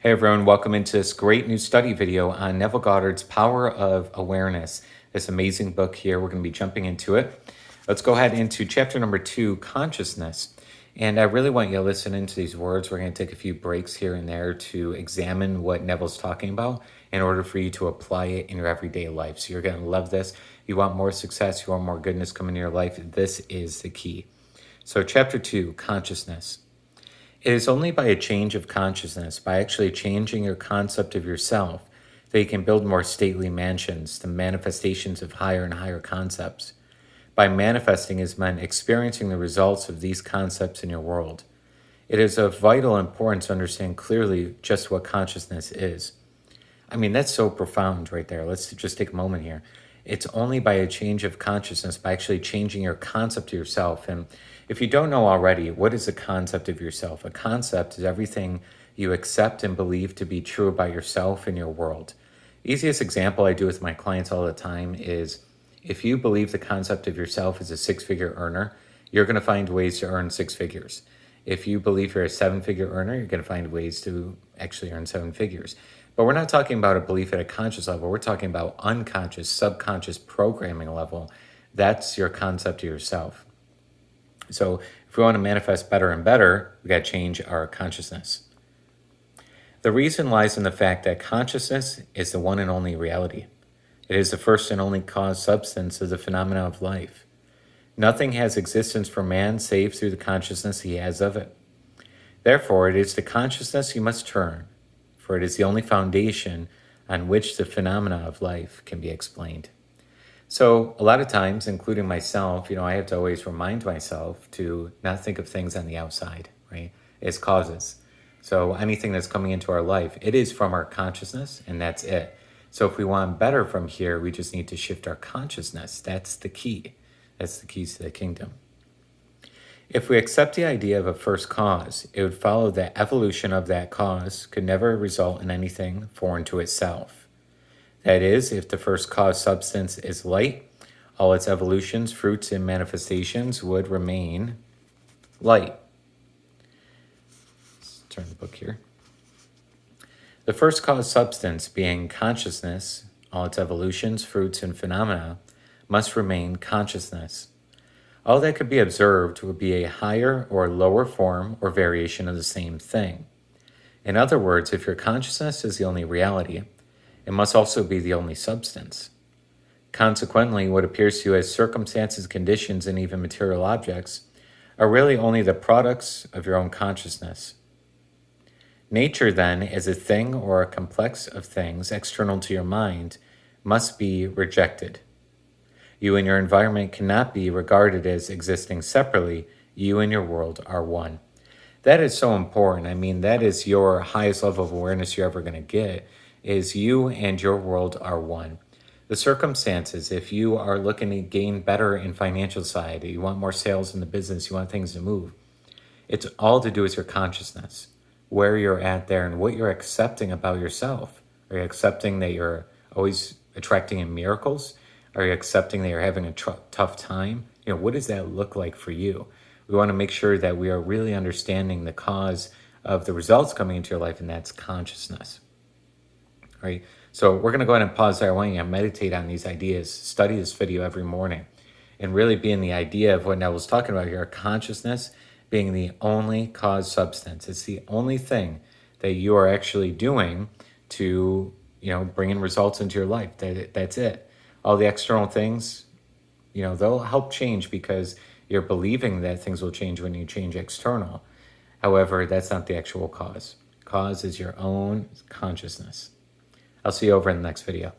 Hey everyone, welcome into this great new study video on Neville Goddard's Power of Awareness. This amazing book here, we're going to be jumping into it. Let's go ahead into chapter number 2, Consciousness. And I really want you to listen into these words. We're going to take a few breaks here and there to examine what Neville's talking about in order for you to apply it in your everyday life. So you're going to love this. You want more success, you want more goodness coming into your life. This is the key. So chapter 2, Consciousness. It is only by a change of consciousness, by actually changing your concept of yourself, that you can build more stately mansions, the manifestations of higher and higher concepts. By manifesting is meant experiencing the results of these concepts in your world. It is of vital importance to understand clearly just what consciousness is. I mean, that's so profound right there. Let's just take a moment here. It's only by a change of consciousness, by actually changing your concept of yourself. And if you don't know already, what is a concept of yourself? A concept is everything you accept and believe to be true about yourself and your world. Easiest example I do with my clients all the time is if you believe the concept of yourself is a six-figure earner, you're going to find ways to earn six figures. If you believe you're a seven-figure earner, you're going to find ways to actually earn seven figures. But we're not talking about a belief at a conscious level. We're talking about unconscious, subconscious programming level. That's your concept of yourself. So if we want to manifest better and better, we got to change our consciousness. The reason lies in the fact that consciousness is the one and only reality. It is the first and only cause substance of the phenomena of life. Nothing has existence for man save through the consciousness he has of it. Therefore, it is to consciousness you must turn, for it is the only foundation on which the phenomena of life can be explained. So a lot of times, including myself, I have to always remind myself to not think of things on the outside, right? It's causes. So anything that's coming into our life, it is from our consciousness, and that's it. So if we want better from here, we just need to shift our consciousness. That's the key. That's the keys to the kingdom. If we accept the idea of a first cause, it would follow that evolution of that cause could never result in anything foreign to itself. That is, if the first cause substance is light, all its evolutions, fruits, and manifestations would remain light. Let's turn the book here. The first cause substance, being consciousness, all its evolutions, fruits, and phenomena, must remain consciousness. All that could be observed would be a higher or lower form or variation of the same thing. In other words, if your consciousness is the only reality, it must also be the only substance. Consequently, what appears to you as circumstances, conditions, and even material objects are really only the products of your own consciousness. Nature, then, as a thing or a complex of things external to your mind, must be rejected. You and your environment cannot be regarded as existing separately. You and your world are one. That is so important. I mean, that is your highest level of awareness you're ever going to get, is you and your world are one. The circumstances, if you are looking to gain better in financial side, you want more sales in the business, you want things to move, it's all to do with your consciousness, where you're at there and what you're accepting about yourself. Are you accepting that you're always attracting in miracles? Are you accepting that you're having a tough time? What does that look like for you? We want to make sure that we are really understanding the cause of the results coming into your life, and that's consciousness. Right? So we're going to go ahead and pause there. I want you to meditate on these ideas, study this video every morning, and really be in the idea of what Neville's talking about here, consciousness being the only cause substance. It's the only thing that you are actually doing to, bring in results into your life. That's it. All the external things, they'll help change because you're believing that things will change when you change external. However, that's not the actual cause. Cause is your own consciousness. I'll see you over in the next video.